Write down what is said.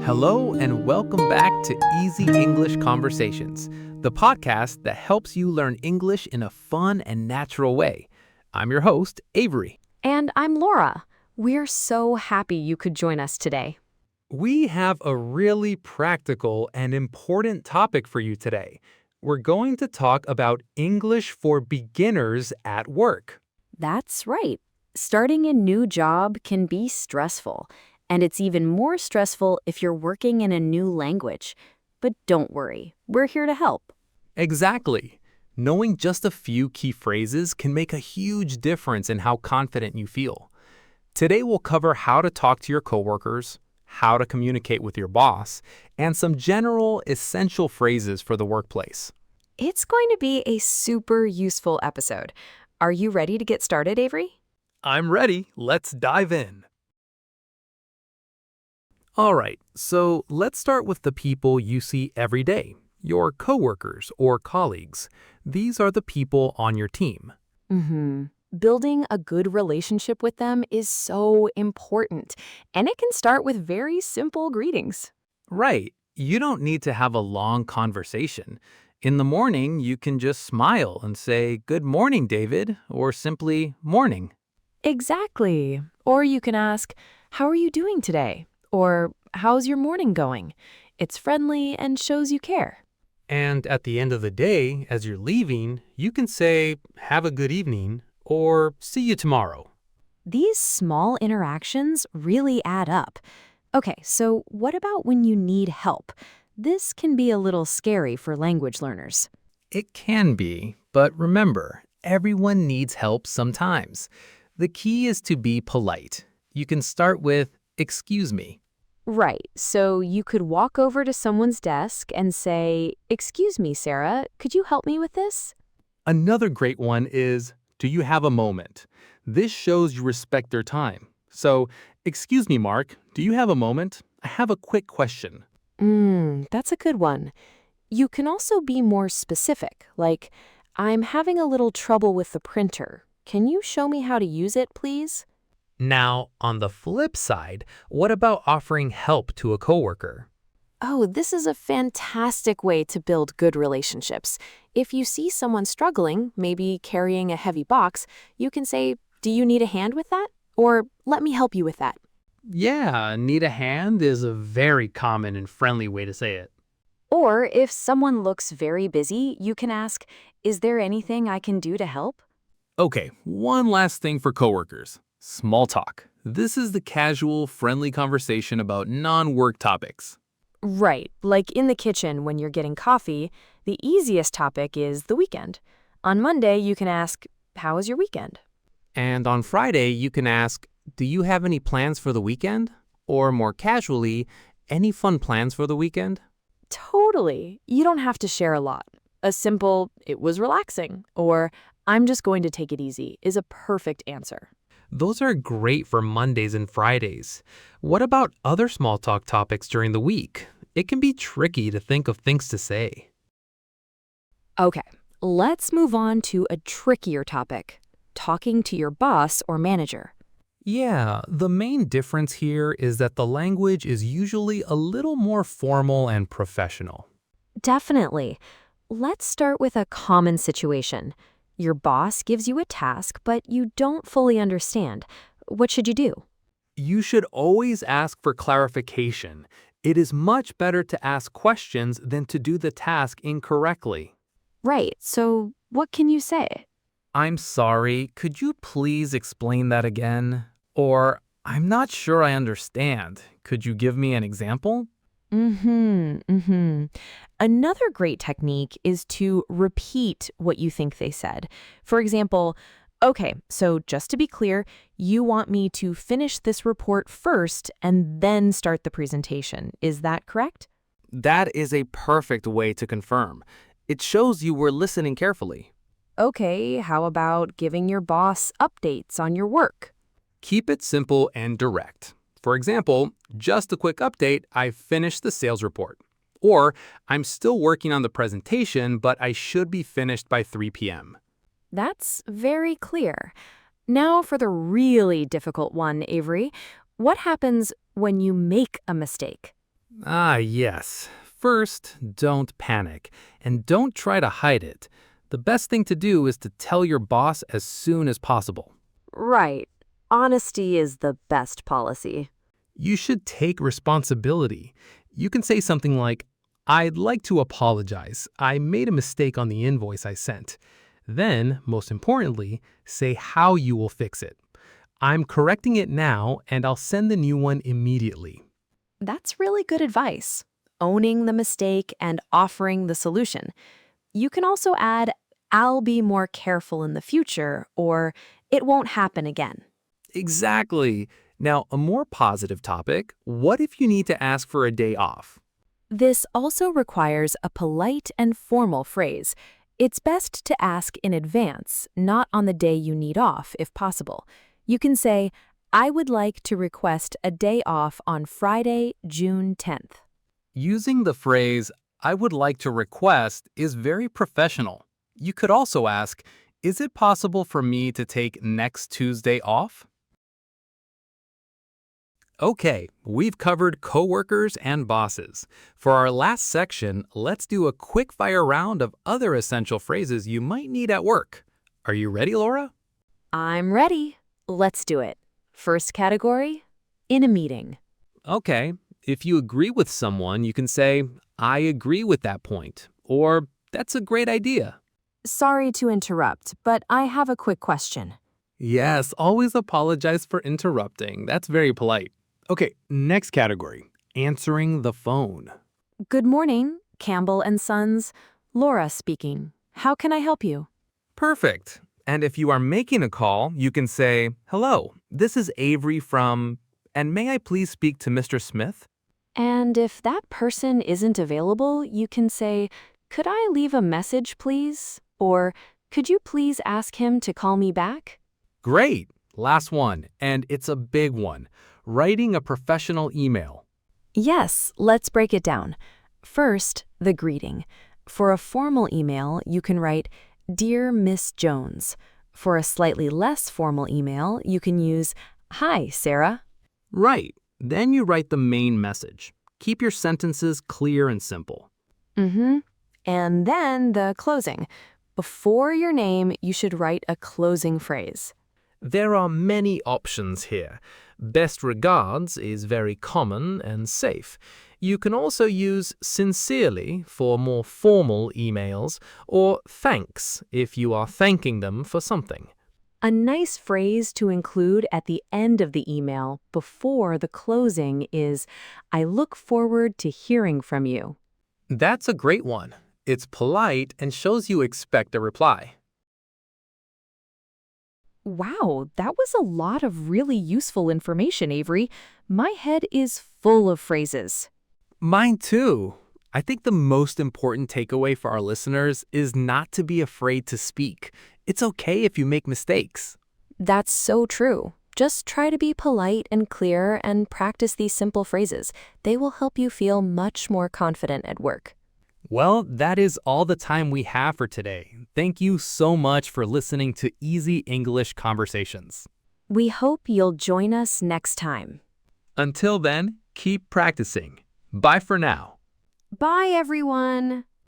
Hello, and welcome back to Easy English Conversations, the podcast that helps you learn English in a fun and natural way. I'm your host, Avery. And I'm Laura. We're so happy you could join us today. We have a really practical and important topic for you today. We're going to talk about English for beginners at work. That's right. Starting a new job can be stressful, and it's even more stressful if you're working in a new language. But don't worry, we're here to help. Exactly. Knowing just a few key phrases can make a huge difference in how confident you feel. Today we'll cover how to talk to your coworkers, how to communicate with your boss, and some general essential phrases for the workplace. It's going to be a super useful episode. Are you ready to get started, Avery? I'm ready. Let's dive in. All right, so let's start with the people you see every day, your coworkers or colleagues. These are the people on your team. Building a good relationship with them is so important, and it can start with very simple greetings. Right, you don't need to have a long conversation. In the morning, you can just smile and say, "Good morning, David," or simply, "Morning." Exactly. Or you can ask, "How are you doing today?" Or, "How's your morning going?" It's friendly and shows you care. And at the end of the day, as you're leaving, you can say, "Have a good evening," or "See you tomorrow." These small interactions really add up. Okay, so what about when you need help? This can be a little scary for language learners. It can be, but remember, everyone needs help sometimes. The key is to be polite. You can start with, "Excuse me." Right, so you could walk over to someone's desk and say, "Excuse me, Sarah, could you help me with this?" Another great one is, "Do you have a moment?" This shows you respect their time. So, "Excuse me, Mark, do you have a moment? I have a quick question." That's a good one. You can also be more specific, like, "I'm having a little trouble with the printer. Can you show me how to use it, please?" Now, on the flip side, what about offering help to a coworker? Oh, this is a fantastic way to build good relationships. If you see someone struggling, maybe carrying a heavy box, you can say, "Do you need a hand with that?" Or, "Let me help you with that." Yeah, need a hand is a very common and friendly way to say it. Or if someone looks very busy, you can ask, "Is there anything I can do to help?" Okay, one last thing for coworkers. Small talk. This is the casual, friendly conversation about non-work topics. Right, like in the kitchen when you're getting coffee, the easiest topic is the weekend. On Monday, you can ask, "How was your weekend?" And on Friday, you can ask, "Do you have any plans for the weekend?" Or more casually, "Any fun plans for the weekend?" Totally. You don't have to share a lot. A simple, "It was relaxing," or "I'm just going to take it easy" is a perfect answer. Those are great for Mondays and Fridays. What about other small talk topics during the week? It can be tricky to think of things to say. Okay, let's move on to a trickier topic, talking to your boss or manager. Yeah, the main difference here is that the language is usually a little more formal and professional. Definitely. Let's start with a common situation. Your boss gives you a task, but you don't fully understand. What should you do? You should always ask for clarification. It is much better to ask questions than to do the task incorrectly. Right, so what can you say? "I'm sorry, could you please explain that again?" Or, "I'm not sure I understand. Could you give me an example?" Another great technique is to repeat what you think they said. For example, "Okay, so just to be clear, you want me to finish this report first and then start the presentation. Is that correct?" That is a perfect way to confirm. It shows you were listening carefully. Okay, how about giving your boss updates on your work? Keep it simple and direct. For example, "Just a quick update, I finished the sales report." Or, "I'm still working on the presentation, but I should be finished by 3 p.m. That's very clear. Now for the really difficult one, Avery. What happens when you make a mistake? Ah, yes. First, don't panic, and don't try to hide it. The best thing to do is to tell your boss as soon as possible. Right. Honesty is the best policy. You should take responsibility. You can say something like, I'd like to apologize. I made a mistake on the invoice I sent. Then, most importantly, say how you will fix it. I'm correcting it now, and I'll send the new one immediately. That's really good advice. Owning the mistake and offering the solution. You can also add, I'll be more careful in the future, or it won't happen again. Exactly. Now, a more positive topic, what if you need to ask for a day off? This also requires a polite and formal phrase. It's best to ask in advance, not on the day you need off, if possible. You can say, I would like to request a day off on Friday, June 10th. Using the phrase, I would like to request, is very professional. You could also ask, is it possible for me to take next Tuesday off? Okay, we've covered coworkers and bosses. For our last section, let's do a quick fire round of other essential phrases you might need at work. Are you ready, Laura? I'm ready. Let's do it. First category, in a meeting. Okay, if you agree with someone, you can say, I agree with that point, or that's a great idea. Sorry to interrupt, but I have a quick question. Yes, always apologize for interrupting. That's very polite. Okay, next category, answering the phone. Good morning, Campbell and Sons. Laura speaking. How can I help you? Perfect. And if you are making a call, you can say, hello, this is Avery from, and may I please speak to Mr. Smith? And if that person isn't available, you can say, could I leave a message, please? Or could you please ask him to call me back? Great. Last one, and it's a big one. Writing a professional email. Yes, let's break it down. First, the greeting. For a formal email, you can write, Dear Miss Jones. For a slightly less formal email, you can use, Hi, Sarah. Right. Then you write the main message. Keep your sentences clear and simple. And then the closing. Before your name, you should write a closing phrase. There are many options here. Best regards is very common and safe. You can also use sincerely for more formal emails, or thanks if you are thanking them for something. A nice phrase to include at the end of the email before the closing is, I look forward to hearing from you. That's a great one. It's polite and shows you expect a reply. Wow, that was a lot of really useful information, Avery. My head is full of phrases. Mine too. I think the most important takeaway for our listeners is not to be afraid to speak. It's okay if you make mistakes. That's so true. Just try to be polite and clear and practice these simple phrases. They will help you feel much more confident at work. Well, that is all the time we have for today. Thank you so much for listening to Easy English Conversations. We hope you'll join us next time. Until then, keep practicing. Bye for now. Bye, everyone.